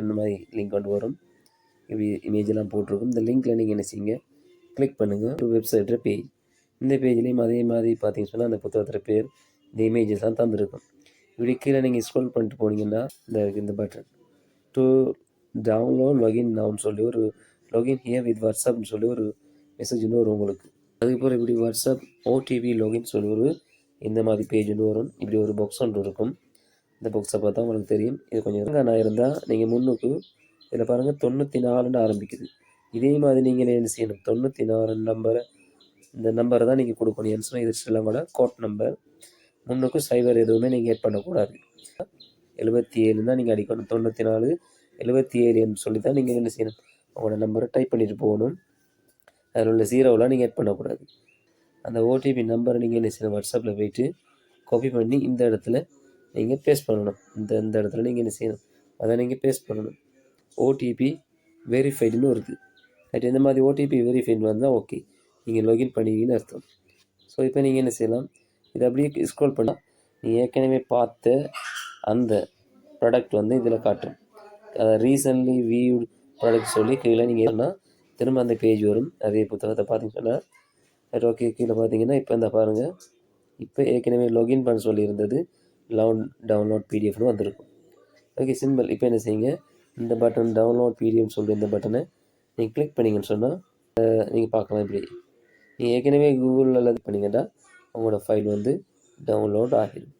இந்த மாதிரி லிங்க் கொண்டு வரும். இப்படி இமேஜெல்லாம் போட்டிருக்கும். இந்த லிங்க்கில் நீங்கள் என்ன செய்யுங்க, கிளிக் பண்ணுங்கள். ஒரு வெப்சைட்டில் பேஜ், இந்த பேஜ்லேயும் அதே மாதிரி பார்த்தீங்கன்னு சொன்னால் அந்த புத்தகத்தில் பேர், இந்த இமேஜஸ் தான் தந்துருக்கும். இப்படி கீழே நீங்கள் ஸ்க்ரோல் பண்ணிட்டு போனீங்கன்னா இந்த பட்டன் டு டவுன்லோட் லாகின் நவுன்னு சொல்லி ஒரு லாகின் ஹியர் வித் வாட்ஸ்அப்னு சொல்லி ஒரு மெசேஜ் ஒன்று வரும் உங்களுக்கு. அதுக்கப்புறம் இப்படி வாட்ஸ்அப் ஓடிபி லாகின் சொல்லி ஒரு இந்த மாதிரி பேஜ் ஒன்று வரும். இப்படி ஒரு பாக்ஸ் ஒன்று இருக்கும். இந்த பாக்ஸை பார்த்தா உங்களுக்கு தெரியும். இது கொஞ்சம் நான் இருந்தால் நீங்கள் முன்னுக்கு இதில் பாருங்கள் 94 ஆரம்பிக்குது. இதே மாதிரி நீங்கள் என்ன செய்யணும், 94 நம்பரை, இந்த நம்பரை தான் நீங்கள் கொடுக்கணும். ஏன்னு சொன்னால் இது ஸ்ரீலங்கோட கோட் நம்பர். முன்னுக்கு சைபர் எதுவுமே நீங்கள் ஏட் பண்ணக்கூடாது. 77 தான் நீங்கள் அடிக்கணும். 94 77 சொல்லி தான் நீங்கள் என்ன செய்யணும், உங்களோட நம்பரை டைப் பண்ணிட்டு போகணும். அதில் உள்ள ஜீரோவெலாம் நீங்கள் ஏட் பண்ணக்கூடாது. அந்த ஓடிபி நம்பரை நீங்கள் என்ன செய்யணும், வாட்ஸ்அப்பில் போய்ட்டு காப்பி பண்ணி இந்த இடத்துல நீங்கள் பேஸ்ட் பண்ணணும். இந்த இடத்துல நீங்கள் என்ன செய்யணும், அதை நீங்கள் பேஸ்ட் பண்ணணும். ஓடிபி வெரிஃபைடுன்னு வருது. ரைட், இந்த மாதிரி ஓடிபி வெரிஃபைடு வந்தால் ஓகே, நீங்கள் லாகின் பண்ணுவீங்கன்னு அர்த்தம். ஸோ இப்போ நீங்கள் என்ன செய்யலாம், இதை அப்படியே ஸ்க்ரோல் பண்ணால் நீங்கள் ஏற்கனவே பார்த்த அந்த ப்ராடக்ட் வந்து இதில் காட்டும். அதை ரீசன்ட்லி வியூட் ப்ராடக்ட் சொல்லி கீழே நீங்கள் சொன்னால் திரும்ப அந்த பேஜ் வரும். அதே புத்தகத்தை பார்த்தீங்கன்னா ஓகே, கீழே பார்த்தீங்கன்னா இப்போ இந்த பாருங்கள், இப்போ ஏற்கனவே லாகின் பண்ண சொல்லியிருந்தது டவுன்லோட் பிடிஎஃப்னு வந்திருக்கும். Okay, simple. இப்போ என்ன செய்யுங்க, இந்த பட்டன் டவுன்லோட் பிடிஎஃப்னு சொல்லி இந்த பட்டனை நீங்கள் கிளிக் பண்ணிங்கன்னு சொன்னால் நீங்கள் பார்க்கலாம். இப்படி நீங்கள் ஏற்கனவே கூகுளில் இது பண்ணிங்கன்னா உங்களோட ஃபைல் வந்து டவுன்லோட் ஆகிடும்.